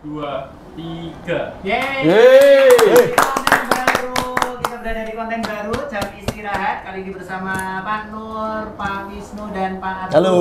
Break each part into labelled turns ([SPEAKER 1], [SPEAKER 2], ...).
[SPEAKER 1] 2, 3.
[SPEAKER 2] Yeay. Konten baru, kita berada di konten baru jam istirahat kali ini bersama Pak Nur, Pak Wisnu dan Pak Arthur.
[SPEAKER 3] Halo.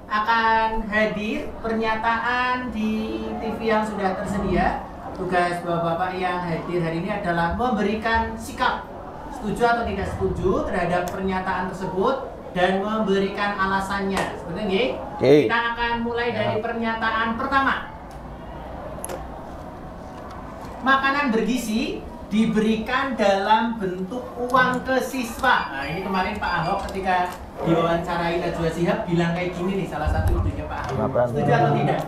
[SPEAKER 2] Akan hadir pernyataan di TV yang sudah tersedia. Tugas bapak-bapak yang hadir hari ini adalah memberikan sikap setuju atau tidak setuju terhadap pernyataan tersebut dan memberikan alasannya. Seperti ini.
[SPEAKER 3] Oke.
[SPEAKER 2] Kita akan mulai dari pernyataan pertama. Makanan bergizi diberikan dalam bentuk uang ke siswa. Nah, ini kemarin Pak Ahok ketika diwawancarai Najwa Shihab bilang kayak gini nih, salah satu idenya Pak Ahok. Setuju atau tidak?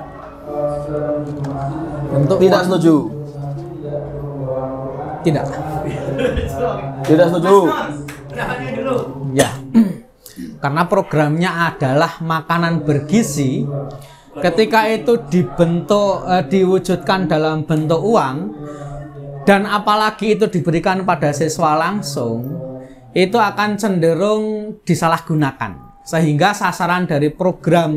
[SPEAKER 3] Bentuk tidak setuju.
[SPEAKER 4] Tidak.
[SPEAKER 3] Tidak setuju.
[SPEAKER 2] Pendapatnya dulu.
[SPEAKER 4] Ya. Karena programnya adalah makanan bergizi. Ketika itu dibentuk diwujudkan dalam bentuk uang dan apalagi itu diberikan pada siswa langsung, itu akan cenderung disalahgunakan. Sehingga sasaran dari program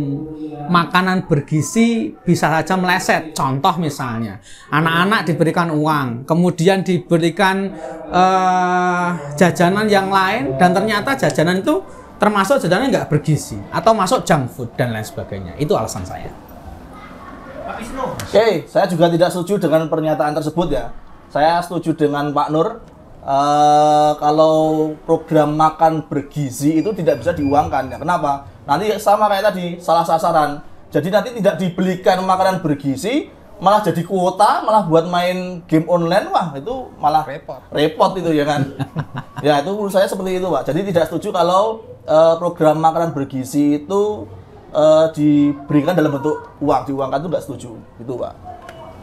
[SPEAKER 4] makanan bergizi bisa saja meleset. Contoh misalnya, anak-anak diberikan uang, kemudian diberikan jajanan yang lain, dan ternyata jajanan itu termasuk jajanan nggak bergizi, atau masuk junk food, dan lain sebagainya. Itu alasan saya.
[SPEAKER 2] Pak Wisnu.
[SPEAKER 3] Oke, saya juga tidak setuju dengan pernyataan tersebut ya. Saya setuju dengan Pak Nur. Kalau program makan bergizi itu tidak bisa diuangkan ya. Kenapa? Nanti sama kayak tadi, salah sasaran. Jadi nanti tidak dibelikan makanan bergizi, malah jadi kuota, malah buat main game online, wah itu malah repot itu ya kan. Ya itu menurut saya seperti itu Pak. Jadi tidak setuju kalau program makanan bergizi itu diberikan dalam bentuk uang, diuangkan itu nggak setuju, itu Pak.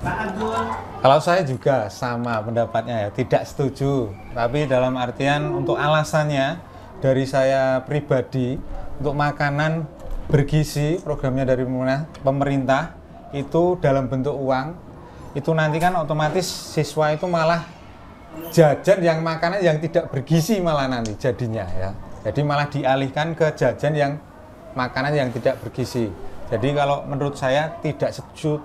[SPEAKER 2] Pak Arthur.
[SPEAKER 5] Kalau saya juga sama pendapatnya ya, tidak setuju. Tapi dalam artian untuk alasannya dari saya pribadi, untuk makanan bergizi programnya dari pemerintah itu dalam bentuk uang, itu nanti kan otomatis siswa itu malah jajan yang makanan yang tidak bergizi malah nanti jadinya ya. Jadi malah dialihkan ke jajan yang makanan yang tidak bergizi. Jadi kalau menurut saya tidak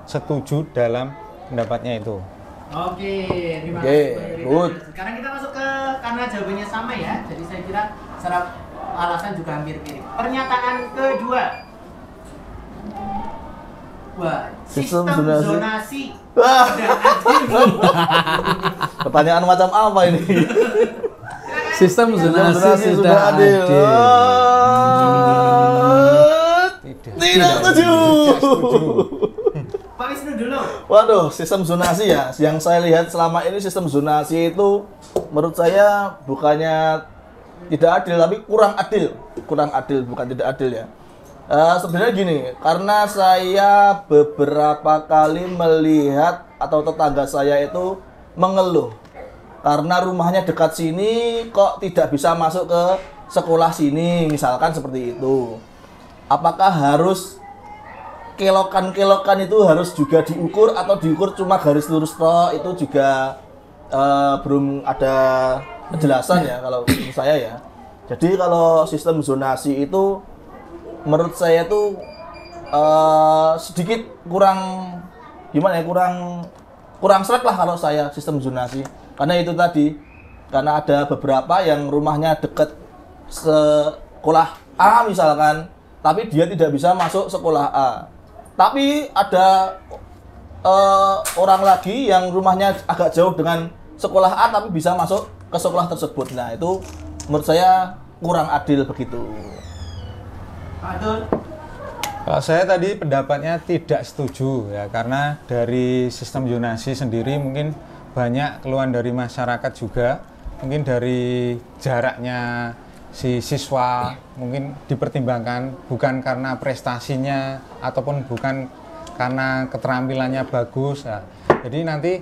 [SPEAKER 5] setuju dalam pendapatnya itu.
[SPEAKER 2] Oke, terima kasih.
[SPEAKER 3] good.
[SPEAKER 2] Sekarang kita masuk ke karena jawabannya sama ya. Jadi saya kira secara alasan juga hampir mirip. Pernyataan kedua. Wah, sistem zonasi.
[SPEAKER 3] Wah.
[SPEAKER 2] Sudah adil.
[SPEAKER 3] Pertanyaan macam apa ini?
[SPEAKER 4] Sistem zonasi sudah adil.
[SPEAKER 3] Tidak setuju.
[SPEAKER 2] Pak Wisnu dulu.
[SPEAKER 3] Waduh, sistem zonasi ya. Yang saya lihat selama ini sistem zonasi itu menurut saya bukannya tidak adil, tapi kurang adil. Kurang adil, bukan tidak adil ya. Sebenarnya gini, karena saya beberapa kali melihat atau tetangga saya itu mengeluh karena rumahnya dekat sini kok tidak bisa masuk ke sekolah sini, misalkan seperti itu. Apakah harus kelokan-kelokan itu harus juga diukur atau diukur cuma garis lurus toh? Itu juga belum ada penjelasan ya kalau menurut saya ya. Jadi kalau sistem zonasi itu menurut saya tuh sedikit kurang gimana ya, kurang sreg lah kalau saya sistem zonasi. Karena itu tadi, karena ada beberapa yang rumahnya dekat sekolah A misalkan, tapi dia tidak bisa masuk sekolah A. Tapi ada orang lagi yang rumahnya agak jauh dengan sekolah A tapi bisa masuk ke sekolah tersebut. Nah itu menurut saya kurang adil begitu.
[SPEAKER 2] Pak Arthur.
[SPEAKER 5] Kalau saya tadi pendapatnya tidak setuju ya, karena dari sistem zonasi sendiri mungkin banyak keluhan dari masyarakat juga, mungkin dari jaraknya si siswa mungkin dipertimbangkan bukan karena prestasinya ataupun bukan karena keterampilannya bagus ya. Jadi nanti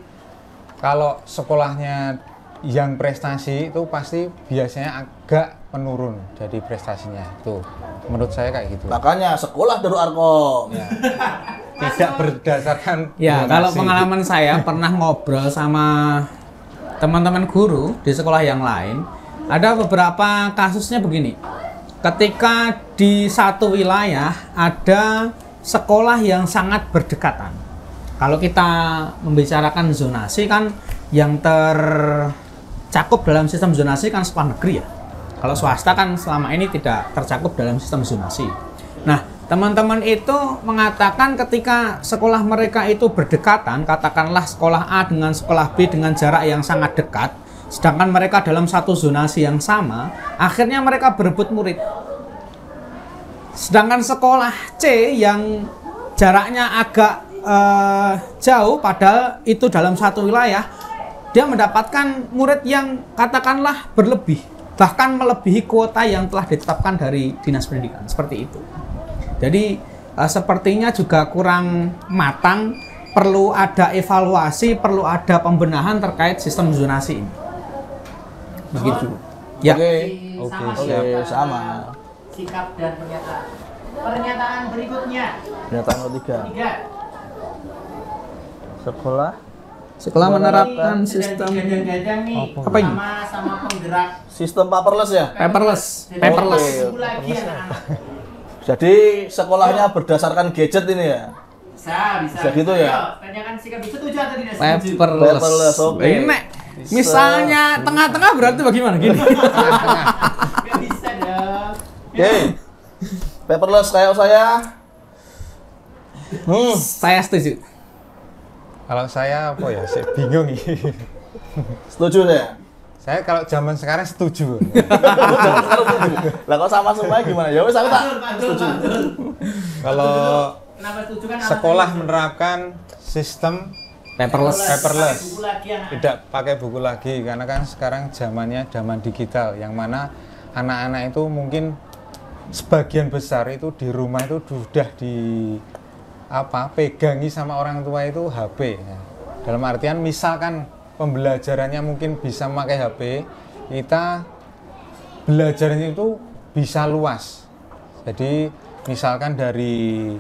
[SPEAKER 5] kalau sekolahnya yang prestasi itu pasti biasanya agak menurun jadi prestasinya itu, menurut saya kayak gitu.
[SPEAKER 3] Makanya sekolah Darul Arkom
[SPEAKER 5] Ya. Tidak berdasarkan
[SPEAKER 4] Ya, kalau
[SPEAKER 5] donasi.
[SPEAKER 4] pengalaman saya pernah ngobrol sama teman-teman guru di sekolah yang lain, ada beberapa kasusnya begini. Ketika di satu wilayah ada sekolah yang sangat berdekatan. Kalau kita membicarakan zonasi kan yang tercakup dalam sistem zonasi kan sekolah negeri ya. Kalau swasta kan selama ini tidak tercakup dalam sistem zonasi. Nah, teman-teman itu mengatakan ketika sekolah mereka itu berdekatan, katakanlah sekolah A dengan sekolah B dengan jarak yang sangat dekat, sedangkan mereka dalam satu zonasi yang sama, akhirnya mereka berebut murid. Sedangkan sekolah C yang jaraknya agak jauh, padahal itu dalam satu wilayah, dia mendapatkan murid yang katakanlah berlebih, bahkan melebihi kuota yang telah ditetapkan dari dinas pendidikan, seperti itu. Jadi sepertinya juga kurang matang, perlu ada evaluasi, perlu ada pembenahan terkait sistem zonasi ini. Begitu. Ya.
[SPEAKER 3] Oke, sama.
[SPEAKER 2] Sikap dan pernyataan. Pernyataan berikutnya.
[SPEAKER 3] Pernyataan ketiga. Sekolah
[SPEAKER 4] Menerapkan sistem apa ini?
[SPEAKER 2] Sama penggerak
[SPEAKER 3] sistem paperless ya?
[SPEAKER 4] Paperless.
[SPEAKER 2] Lagi anak-anak.
[SPEAKER 3] Jadi sekolahnya berdasarkan gadget ini ya? Bisa gitu ya?
[SPEAKER 2] Ayo, tanyakan sikap setuju atau tidak setuju?
[SPEAKER 3] Paperless, oke.
[SPEAKER 4] Ini misalnya tengah-tengah berarti bagaimana gini?
[SPEAKER 2] Gak bisa dong.
[SPEAKER 3] Oke. Paperless kayak saya.
[SPEAKER 4] Saya setuju.
[SPEAKER 5] Kalau saya apa ya, saya bingung nih.
[SPEAKER 3] Setuju saya?
[SPEAKER 5] Saya kalau zaman sekarang setuju.
[SPEAKER 3] Lah kok sama semua gimana? Ya wes aku tak setuju.
[SPEAKER 5] Kalau
[SPEAKER 2] Kenapa setuju kan?
[SPEAKER 5] sekolah menerapkan sistem
[SPEAKER 4] Paperless.
[SPEAKER 2] Buku lagi anak-anak.
[SPEAKER 5] tidak pakai buku lagi, karena kan sekarang zamannya zaman digital, yang mana anak-anak itu mungkin sebagian besar itu di rumah itu sudah pegangi sama orang tua itu HP. Dalam artian misalkan pembelajarannya mungkin bisa memakai HP, kita belajarnya itu bisa luas. Jadi misalkan dari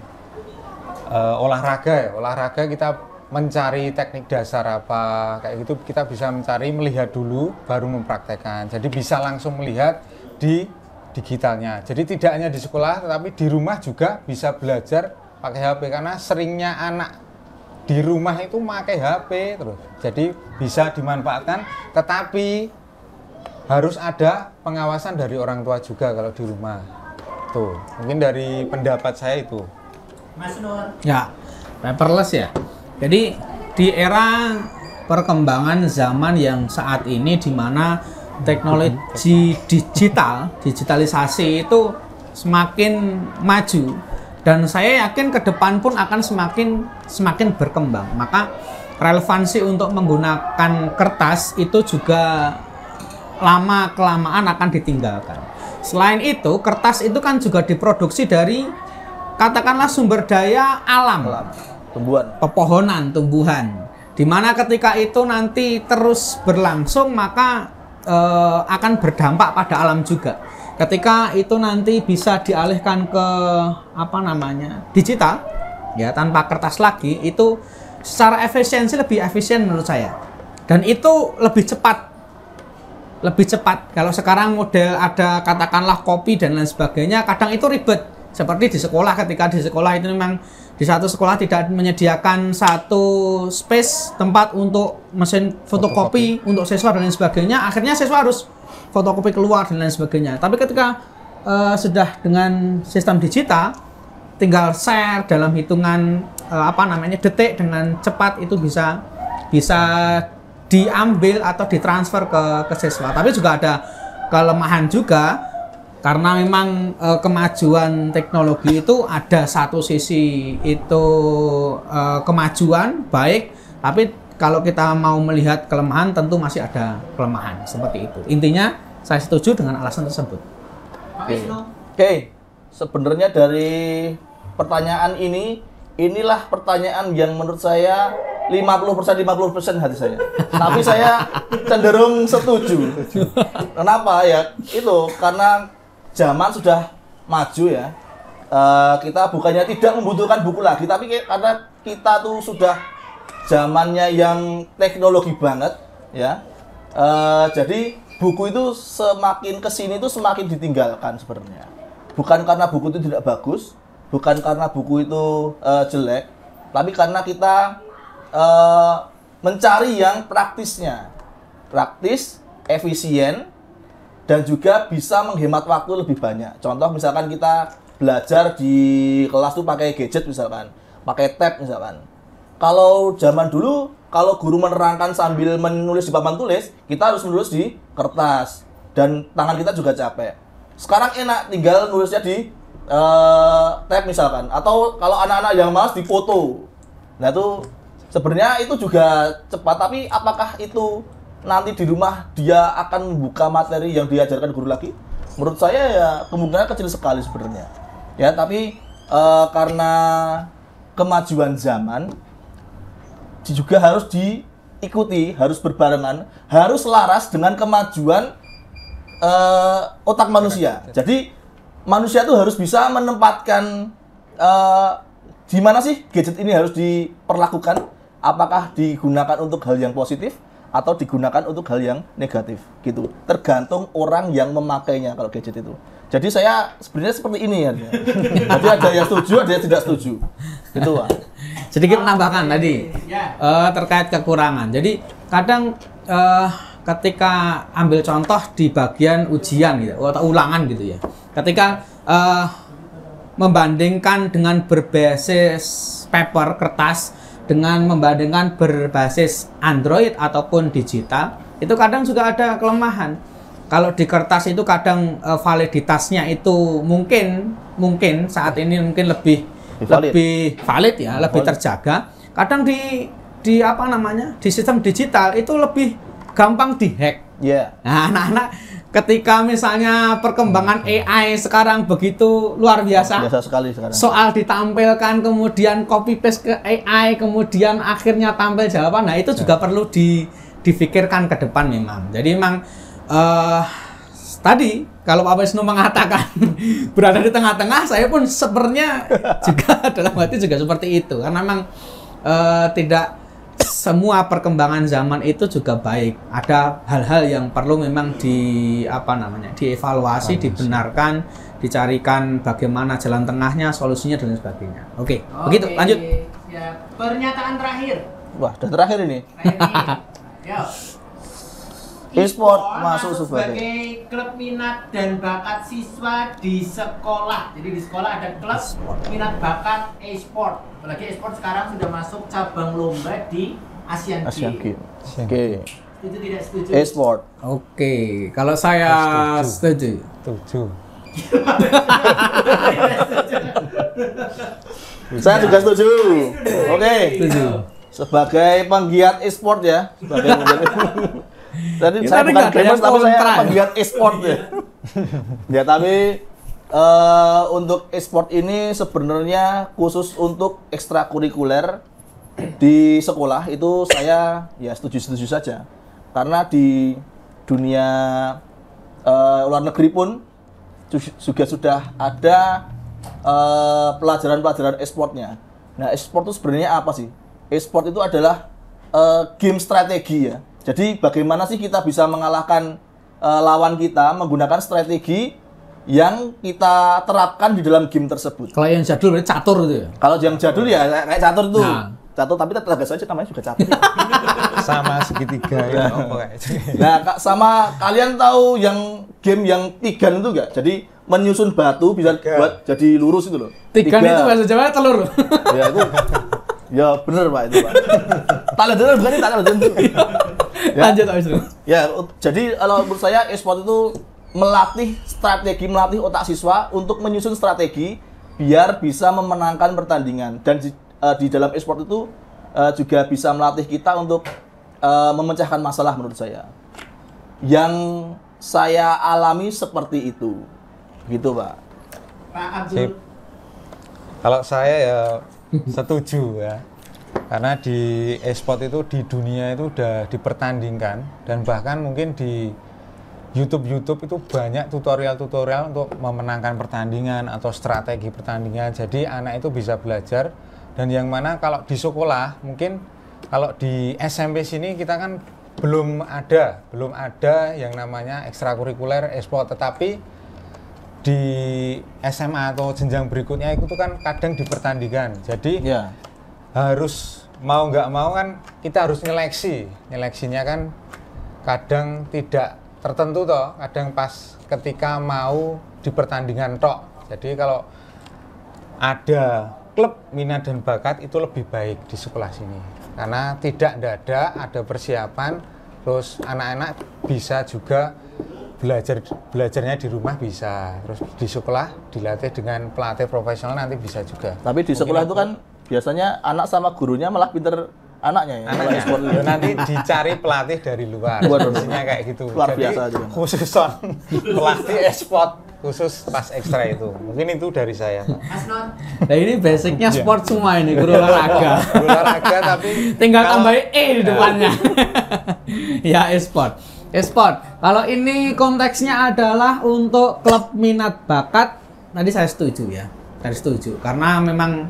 [SPEAKER 5] olahraga kita mencari teknik dasar apa kayak gitu, kita bisa mencari, melihat dulu baru mempraktekkan. Jadi bisa langsung melihat di digitalnya. Jadi tidak hanya di sekolah tetapi di rumah juga bisa belajar pakai HP, karena seringnya anak di rumah itu pakai HP terus. Jadi bisa dimanfaatkan, tetapi harus ada pengawasan dari orang tua juga kalau di rumah. Tuh, mungkin dari pendapat saya itu.
[SPEAKER 2] Mas Nur.
[SPEAKER 4] Ya, paperless ya. Jadi di era perkembangan zaman yang saat ini di mana teknologi digitalisasi itu semakin maju, dan saya yakin ke depan pun akan semakin berkembang. Maka relevansi untuk menggunakan kertas itu juga lama kelamaan akan ditinggalkan. Selain itu, kertas itu kan juga diproduksi dari katakanlah sumber daya alam. Pepohonan, tumbuhan. Dimana ketika itu nanti terus berlangsung, maka akan berdampak pada alam juga. Ketika itu nanti bisa dialihkan ke digital, ya tanpa kertas lagi, itu secara efisiensi lebih efisien menurut saya. Dan itu lebih cepat. Kalau sekarang model ada katakanlah kopi dan lain sebagainya, kadang itu ribet. Seperti di sekolah, ketika di sekolah itu memang di satu sekolah tidak menyediakan satu space tempat untuk mesin fotokopi untuk siswa dan lain sebagainya, akhirnya siswa harus fotokopi keluar dan lain sebagainya. Tapi ketika sudah dengan sistem digital, tinggal share dalam hitungan detik dengan cepat, itu bisa diambil atau ditransfer ke siswa. Tapi juga ada kelemahan juga, karena memang kemajuan teknologi itu ada satu sisi itu kemajuan baik, tapi kalau kita mau melihat kelemahan tentu masih ada kelemahan seperti itu. Intinya saya setuju dengan alasan tersebut.
[SPEAKER 3] Oke. Sebenarnya dari pertanyaan inilah pertanyaan yang menurut saya 50% hati saya. Tapi saya cenderung setuju. Kenapa ya? Itu karena zaman sudah maju ya. Kita bukannya tidak membutuhkan buku lagi, tapi karena kita tuh sudah zamannya yang teknologi banget ya. Jadi buku itu semakin kesini tuh semakin ditinggalkan sebenarnya. Bukan karena buku itu tidak bagus, bukan karena buku itu jelek, tapi karena kita mencari yang praktisnya, praktis, efisien, dan juga bisa menghemat waktu lebih banyak. Contoh misalkan kita belajar di kelas tuh pakai gadget misalkan, pakai tab misalkan. Kalau zaman dulu, kalau guru menerangkan sambil menulis di papan tulis, kita harus menulis di kertas dan tangan kita juga capek. Sekarang enak, tinggal nulisnya di tab misalkan, atau kalau anak-anak yang malas di foto. Nah itu sebenarnya itu juga cepat, tapi apakah itu nanti di rumah dia akan membuka materi yang diajarkan guru lagi? Menurut saya ya kemungkinan kecil sekali sebenarnya. Ya, tapi karena kemajuan zaman juga harus diikuti, harus berbarengan, harus selaras dengan kemajuan otak manusia. Jadi manusia itu harus bisa menempatkan di mana sih gadget ini harus diperlakukan. Apakah digunakan untuk hal yang positif atau digunakan untuk hal yang negatif gitu. Tergantung orang yang memakainya kalau gadget itu. Jadi saya sebenarnya seperti ini ya. Jadi ada yang setuju, ada yang tidak setuju. Gitu, Pak.
[SPEAKER 4] Sedikit menambahkan tadi terkait kekurangan. Jadi kadang ketika ambil contoh di bagian ujian gitu atau ulangan gitu ya. Ketika membandingkan dengan berbasis paper kertas dengan membandingkan berbasis Android ataupun digital, itu kadang juga ada kelemahan. Kalau di kertas itu kadang validitasnya itu mungkin saat ini mungkin lebih valid ya, lebih terjaga. Kadang di apa namanya? Di sistem digital itu lebih gampang dihack.
[SPEAKER 3] Yeah.
[SPEAKER 4] Nah, anak-anak ketika misalnya perkembangan AI sekarang begitu luar biasa.
[SPEAKER 3] Biasa sekali sekarang.
[SPEAKER 4] Soal ditampilkan kemudian copy paste ke AI, kemudian akhirnya tampil jawaban. Nah, itu juga perlu difikirkan ke depan memang. Jadi memang tadi kalau Pak Wisnu mengatakan berada di tengah-tengah, saya pun sebenarnya juga dalam hati juga seperti itu. Karena memang tidak semua perkembangan zaman itu juga baik. Ada hal-hal yang perlu memang dievaluasi, dibenarkan, dicarikan bagaimana jalan tengahnya, solusinya dan sebagainya. Oke, begitu. Lanjut.
[SPEAKER 2] Ya, pernyataan terakhir.
[SPEAKER 3] Wah, udah terakhir ini.
[SPEAKER 2] Yo.
[SPEAKER 3] E-sport masuk
[SPEAKER 2] sebagai klub minat dan bakat siswa di sekolah. Jadi di sekolah ada klub minat bakat e-sport. Apalagi e-sport sekarang sudah masuk cabang lomba di Asian Games.
[SPEAKER 3] Oke.
[SPEAKER 2] Setuju tidak setuju?
[SPEAKER 3] E-sport.
[SPEAKER 4] Oke, kalau saya setuju.
[SPEAKER 3] Saya juga setuju. Oke.
[SPEAKER 4] Setuju.
[SPEAKER 3] Sebagai penggiat e-sport ya. Tadi saya bukan
[SPEAKER 4] nggak ada
[SPEAKER 3] gamers
[SPEAKER 4] yang
[SPEAKER 3] tapi saya
[SPEAKER 4] kontra.
[SPEAKER 3] penggiat e-sport ya. Ya tapi untuk e-sport ini sebenarnya khusus untuk ekstrakurikuler di sekolah itu saya ya setuju saja. Karena di dunia luar negeri pun juga sudah ada pelajaran-pelajaran e-sportnya. Nah, e-sport itu sebenarnya apa sih? E-sport itu adalah game strategi ya. Jadi bagaimana sih kita bisa mengalahkan lawan kita menggunakan strategi yang kita terapkan di dalam game tersebut.
[SPEAKER 4] Kalau yang jadul berarti catur itu ya?
[SPEAKER 3] Kalau yang jadul ya kayak catur tuh.
[SPEAKER 4] Nah.
[SPEAKER 3] Catur tapi tegas aja namanya juga catur.
[SPEAKER 5] Sama segitiga ya.
[SPEAKER 3] Nah, sama kalian tahu yang game yang tigan itu enggak? Jadi menyusun batu bisa buat jadi lurus itu loh.
[SPEAKER 4] Tigan itu bahasa Jawa telur.
[SPEAKER 3] Ya itu. Ya bener Pak itu Pak. Tak ada bukan tak ada. Ya.
[SPEAKER 4] Lanjut Pak Wisnu.
[SPEAKER 3] Ya, jadi kalau menurut saya e-sport itu melatih strategi, melatih otak siswa untuk menyusun strategi biar bisa memenangkan pertandingan. Dan di dalam e-sport itu juga bisa melatih kita untuk memecahkan masalah menurut saya. Yang saya alami seperti itu. Gitu, Pak.
[SPEAKER 2] Pak Abdul.
[SPEAKER 5] Kalau saya ya setuju ya. Karena di e-sport itu di dunia itu udah dipertandingkan dan bahkan mungkin di YouTube itu banyak tutorial-tutorial untuk memenangkan pertandingan atau strategi pertandingan. Jadi anak itu bisa belajar dan yang mana kalau di sekolah mungkin kalau di SMP sini kita kan belum ada yang namanya ekstrakurikuler e-sport, tetapi di SMA atau jenjang berikutnya itu kan kadang dipertandingkan. Jadi harus mau nggak mau kan kita harus nyeleksi. Nyeleksinya kan kadang tidak tertentu toh, kadang pas ketika mau di pertandingan tok. Jadi kalau ada klub minat dan bakat itu lebih baik di sekolah sini. Karena tidak dadak, ada persiapan, terus anak-anak bisa juga belajarnya di rumah bisa, terus di sekolah dilatih dengan pelatih profesional nanti bisa juga.
[SPEAKER 3] Tapi di sekolah itu kan biasanya anak sama gurunya malah pinter anaknya ya.
[SPEAKER 5] Anaknya, ya, nanti dicari pelatih dari luar. Kondisinya kayak gitu.
[SPEAKER 3] Luar
[SPEAKER 5] Jadi
[SPEAKER 3] biasa juga.
[SPEAKER 5] khusus pelatih e-sport khusus pas ekstra itu. Mungkin itu dari saya.
[SPEAKER 2] Mas Non,
[SPEAKER 4] Nah ini basicnya sport semua ini, guru olahraga.
[SPEAKER 5] Guru olahraga tapi
[SPEAKER 4] Tinggal
[SPEAKER 5] kalau-
[SPEAKER 4] tambahin E di depannya. Ya, e-sport. E-sport. Kalau ini konteksnya adalah untuk klub minat bakat, tadi saya setuju ya. Saya setuju. Karena memang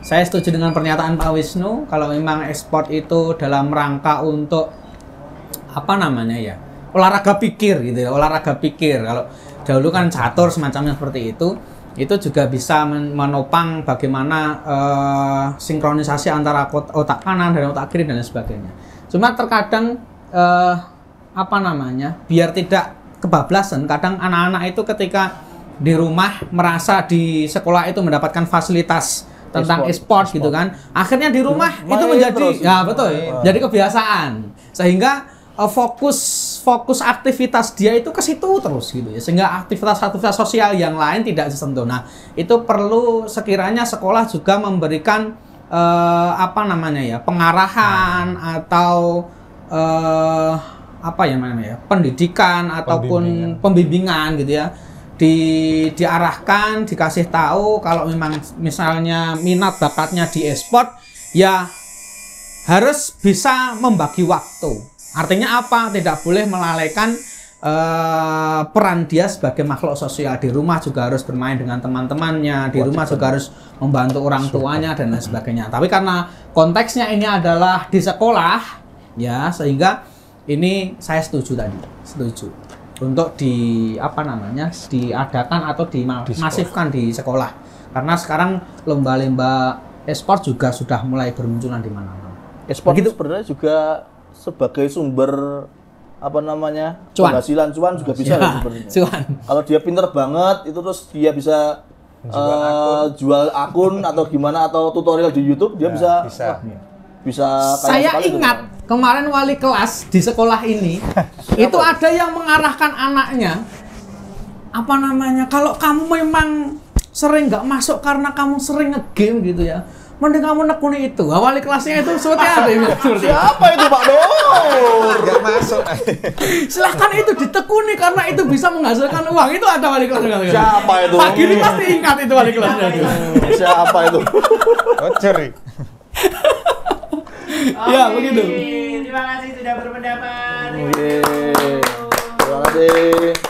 [SPEAKER 4] saya setuju dengan pernyataan Pak Wisnu, kalau memang e-sport itu dalam rangka untuk apa namanya ya? Olahraga pikir gitu ya, olahraga pikir. Kalau dahulu kan catur semacamnya seperti itu juga bisa menopang bagaimana sinkronisasi antara otak kanan dan otak kiri dan lain sebagainya. Cuma terkadang apa namanya, biar tidak kebablasan, kadang anak-anak itu ketika di rumah merasa di sekolah itu mendapatkan fasilitas tentang e-sport gitu kan, akhirnya di rumah itu
[SPEAKER 3] Main
[SPEAKER 4] menjadi
[SPEAKER 3] terus.
[SPEAKER 4] ya betul, jadi kebiasaan, sehingga fokus aktivitas dia itu ke situ terus gitu ya, sehingga aktivitas sosial yang lain tidak disentuh. Nah, itu perlu sekiranya sekolah juga memberikan apa namanya ya, pengarahan atau apa ya namanya ya, pendidikan ataupun pembimbingan gitu ya, diarahkan, dikasih tahu kalau memang misalnya minat bakatnya di e-sport ya harus bisa membagi waktu. Artinya apa? Tidak boleh melalaikan peran dia sebagai makhluk sosial. Di rumah juga harus bermain dengan teman-temannya, di rumah juga harus membantu orang tuanya dan lain sebagainya. Tapi karena konteksnya ini adalah di sekolah ya, sehingga ini saya setuju tadi, setuju untuk di apa namanya, diadakan atau dimasifkan di sekolah. Karena sekarang lomba-lomba e-sport juga sudah mulai bermunculan di mana-mana.
[SPEAKER 3] E-sport itu sebenarnya juga sebagai sumber apa namanya,
[SPEAKER 4] Cuan.
[SPEAKER 3] penghasilan cuan juga bisa
[SPEAKER 4] Ya,
[SPEAKER 3] ya, sebenarnya.
[SPEAKER 4] cuan.
[SPEAKER 3] Kalau dia pinter banget itu terus dia bisa jual akun atau gimana, atau tutorial di YouTube dia bisa kaya
[SPEAKER 4] Saya
[SPEAKER 3] sekali
[SPEAKER 4] ingat kemarin wali kelas di sekolah ini itu ada yang mengarahkan anaknya, apa namanya, kalau kamu memang sering nggak masuk karena kamu sering nge-game gitu ya, mending kamu nekuni itu. Wah, wali kelasnya itu seperti apa ya?
[SPEAKER 3] Siapa itu Pak Nur?
[SPEAKER 5] nggak masuk.
[SPEAKER 4] Silahkan itu ditekuni karena itu bisa menghasilkan uang. Itu ada wali kelasnya.
[SPEAKER 3] Siapa itu?
[SPEAKER 4] Pak Giri pasti ingat itu wali kelasnya.
[SPEAKER 3] Siapa itu?
[SPEAKER 5] Bocor.
[SPEAKER 4] Ya,
[SPEAKER 2] Oke,
[SPEAKER 4] begitu.
[SPEAKER 2] Terima kasih sudah berpendapat.
[SPEAKER 3] Oke. Terima kasih.